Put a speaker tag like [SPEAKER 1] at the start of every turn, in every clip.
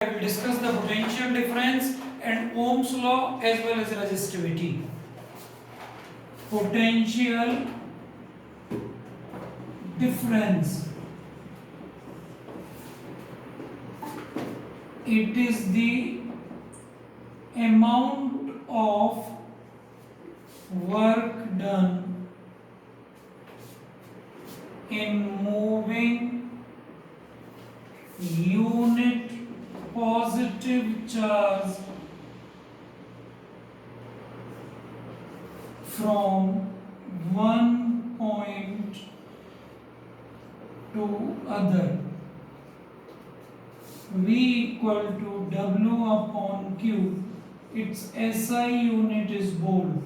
[SPEAKER 1] I will discuss the potential difference and Ohm's law as well as resistivity. Potential difference. It is the amount of work done in moving unit positive charge from one point to other. V equal to W upon Q. Its SI unit is volt.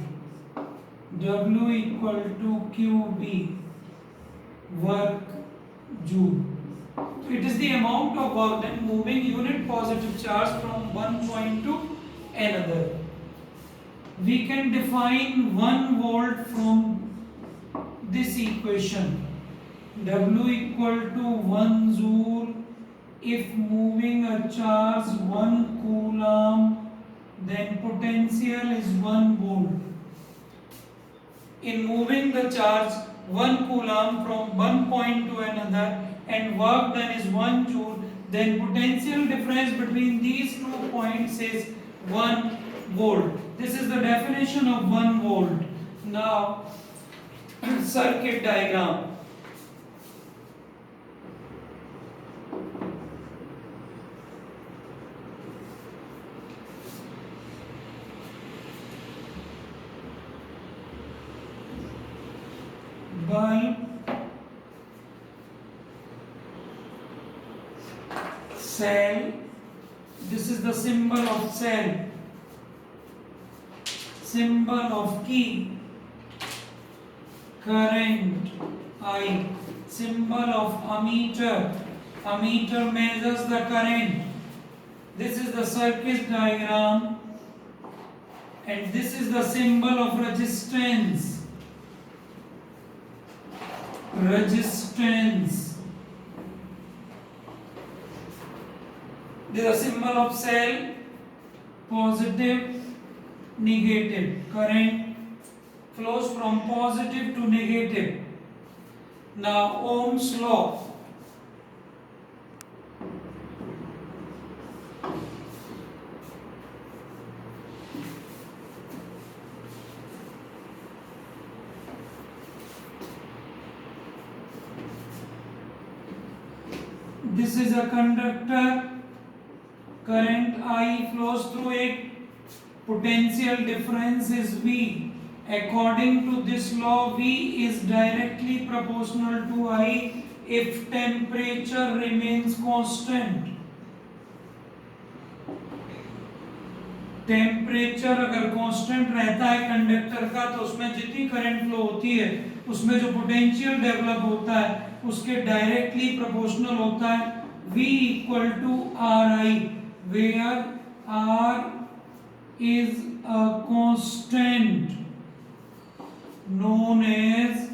[SPEAKER 1] W equal to QB, work joule. It is the amount of work done moving unit positive charge from one point to another. We can define 1 volt from this equation. W equal to 1 joule if moving a charge 1 coulomb, then potential is 1 volt. In moving the charge 1 coulomb from one point to another and work done is 1 joule, then potential difference between these 2 points is 1 volt. This is the definition of 1 volt. Now, circuit diagram. Bulb, cell, this is the symbol of cell, symbol of key, current I, symbol of ammeter, ammeter measures the current. This is the circuit diagram and this is the symbol of resistance. Resistance. This is a symbol of cell, positive, negative. Current flows from positive to negative. Now, Ohm's law. This is a conductor, current I flows through it, potential difference is V. According to this law, V is directly proportional to I if temperature remains constant. Temperature अगर constant रहता है conductor का तो उसमें जितनी current flow होती है उसमें जो पोटेंशियल डेवलप होता है उसके डायरेक्टली प्रोपोर्शनल होता है V equal to R I, where R is a constant known as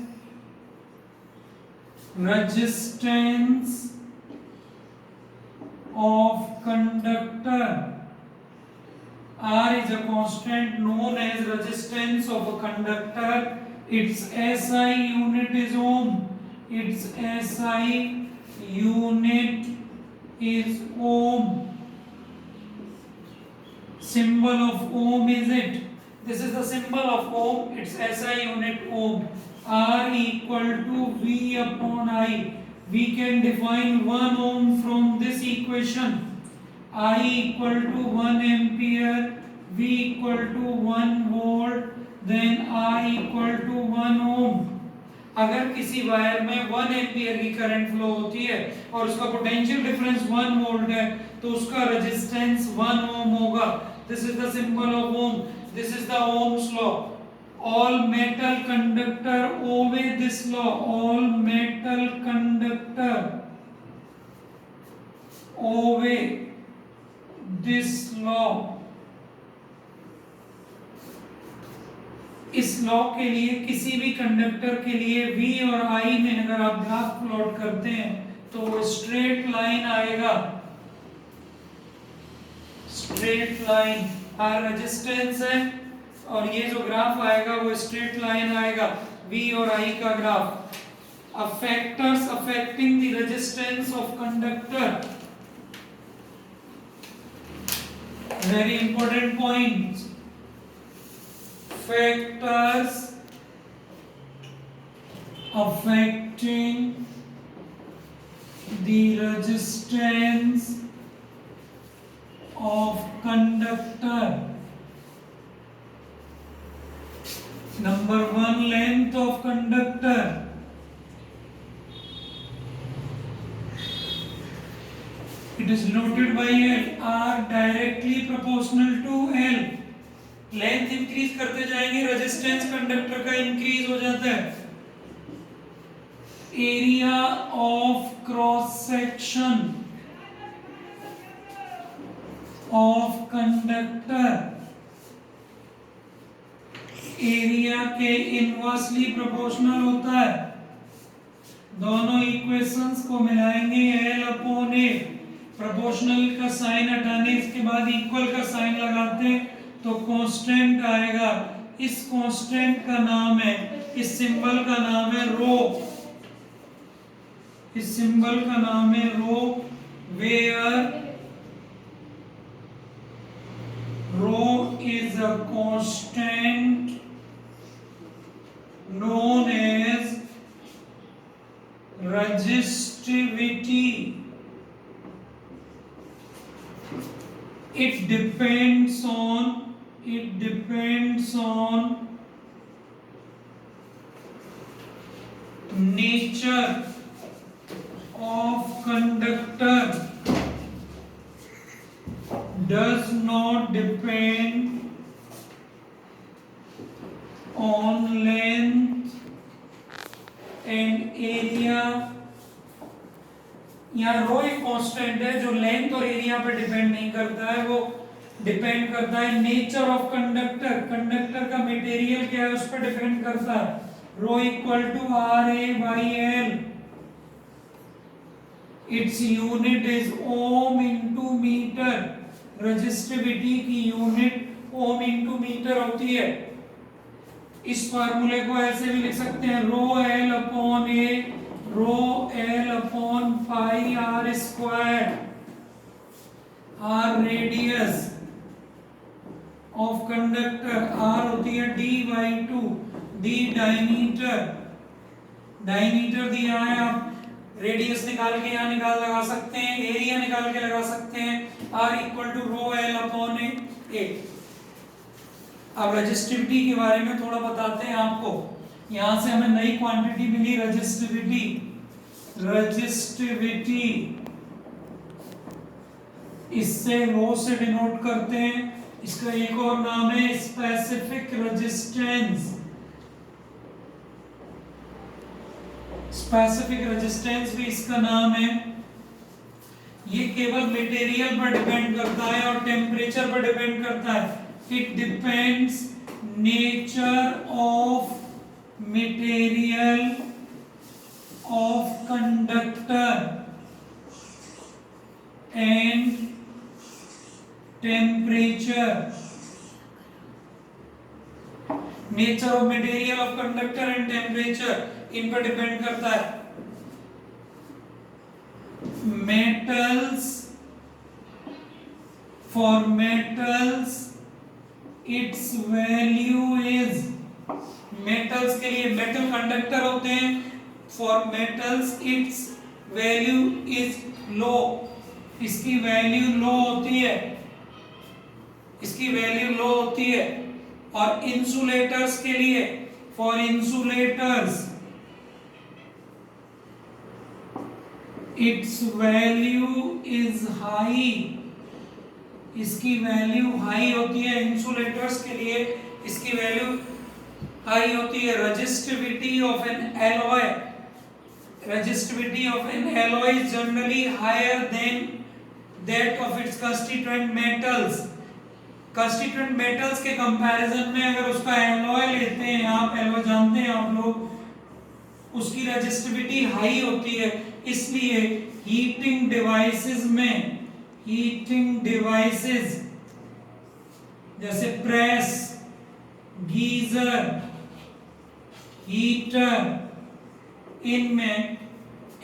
[SPEAKER 1] resistance of conductor. R is a constant known as resistance of a conductor. Its SI unit is ohm. Its SI unit is ohm. Symbol of ohm is it? This is the symbol of ohm. Its SI unit ohm. R equal to V upon I. We can define 1 ohm from this equation. I equal to 1 ampere, V equal to 1 volt, then I equal to 1 ohm. अगर किसी wire में 1 ampere की current flow होती है और उसका potential difference 1 volt है तो उसका रेजिस्टेंस 1 ओम होगा. This is the symbol of ohm. This is the ohm's law. All metal conductor obey this law. All metal conductor obey this law. इस लॉ के लिए किसी भी कंडक्टर के लिए V और I में अगर आप ग्राफ प्लॉट करते हैं तो स्ट्रेट लाइन आएगा स्ट्रेट लाइन, R रेजिस्टेंस है और ये जो ग्राफ आएगा वो स्ट्रेट लाइन आएगा, V और I का ग्राफ। अब factors affecting the resistance of conductor, very important point. Factors affecting the resistance of conductor. Number 1, length of conductor. It is noted by L, R directly proportional to L. Length increase करते जाएंगे, resistance conductor का increase हो जाता है। Area of cross section of conductor area के inversely proportional होता है। दोनों इक्वेशंस को मिलाएंगे, L अपॉन A, प्रोपोर्शनल का साइन हटाने इसके बाद इक्वल का साइन लगाते हैं तो कांस्टेंट आएगा। इस कांस्टेंट का नाम है, इस सिंबल का नाम है रो। इस सिंबल का नाम है rho, where rho is a constant known as resistivity. It depends on nature of conductor, does not depend on length and area। यहाँ रो एक कांस्टेंट है जो लेंथ और एरिया पर डिपेंड नहीं करता है, वो डिपेंड करता है नेचर ऑफ कंडक्टर, कंडक्टर का मटेरियल क्या है उस पर डिपेंड करता है। Rho equal to R A by L, its unit is ohm into metre. Resistivity की यूनिट ओम इनटू मीटर होती है। इस फार्मूले को ऐसे भी लिख सकते हैं, rho L upon A, rho L upon pi R square. R radius of conductor, R होती है D by two, D diameter, diameter दिया है, आप रेडियस निकाल के यहाँ निकाल लगा सकते हैं, एरिया निकाल के लगा सकते हैं। R equal to rho L upon A. अब रेजिस्टिविटी के बारे में थोड़ा बताते हैं आपको। यहां से हमें नई क्वांटिटी मिली रेजिस्टिविटी। रेजिस्टिविटी इससे रो से डिनोट करते हैं, इसका एक और नाम है स्पेसिफिक रेजिस्टेंस। स्पेसिफिक रेजिस्टेंस भी इसका नाम है। ये केवल मटेरियल पर डिपेंड करता है और टेम्परेचर पर डिपेंड करता है। It depends nature of material of conductor and temperature. Nature of material of conductor and temperature इन पर डिपेंड करता है। Metals, for metals its value is, metals के लिए मेटल कंडक्टर होते हैं, for metals its value is low, इसकी value लो होती है, इसकी वैल्यू लो होती है। और इंसुलेटर्स के लिए, for insulators its value is high, इसकी वैल्यू हाई होती है। इंसुलेटर्स के लिए इसकी वैल्यू हाई होती है। Resistivity of an alloy, resistivity of an alloy is generally higher than that of its constituent metals. Constituent metals के कंपैरिजन में अगर उसका एलॉय लेते हैं आप, एलॉय जानते हैं आप लोग, उसकी रेजिस्टिविटी हाई होती है। इसलिए हीटिंग डिवाइसेस में, हीटिंग डिवाइसेस जैसे प्रेस, गीजर, हीटर, इनमें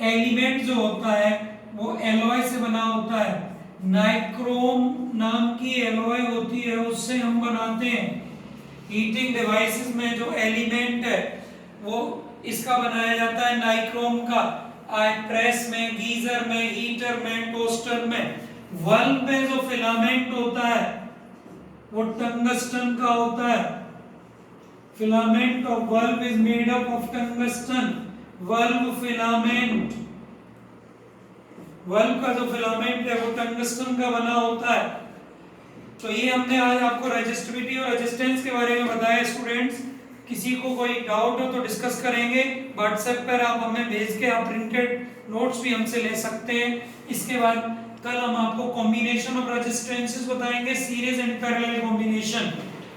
[SPEAKER 1] एलिमेंट जो होता है वो एलॉय से बना होता है। नाइक्रोम नाम की एलॉय होती है, उससे हम बनाते हैं। हीटिंग डिवाइसेस में जो एलिमेंट है वो इसका बनाया जाता है, नाइक्रोम का। प्रेस में, गीजर में, हीटर में, टोस्टर में। बल्ब में जो फिलामेंट होता है वो टंगस्टन का होता है। Filament of bulb is made up of tungsten. Bulb filament, bulb का जो फिलामेंट है वो टंगस्टन का बना होता है। तो ये हमने आज आपको रेजिस्टिविटी और रेजिस्टेंस के बारे में बताया स्टूडेंट्स। किसी को कोई डाउट हो तो डिस्कस करेंगे। व्हाट्सएप पर आप हमें भेज के आप प्रिंटेड नोट्स भी हमसे ले सकते हैं। इसके बाद कल हम आपको कॉम्बिनेशन ऑफ रेजिस्टेंसेस बताएंगे, सीरीज एंड पैरेलल कॉम्बिनेशन।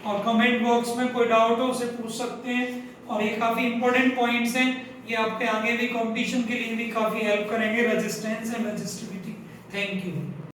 [SPEAKER 1] और कमेंट बॉक्स में कोई डाउट हो उसे पूछ सकते हैं। और ये काफी इंपॉर्टेंट पॉइंट्स हैं, ये आपके आगे भी कंपटीशन के लिए भी काफी हेल्प करेंगे, resistance and resistivity. Thank you.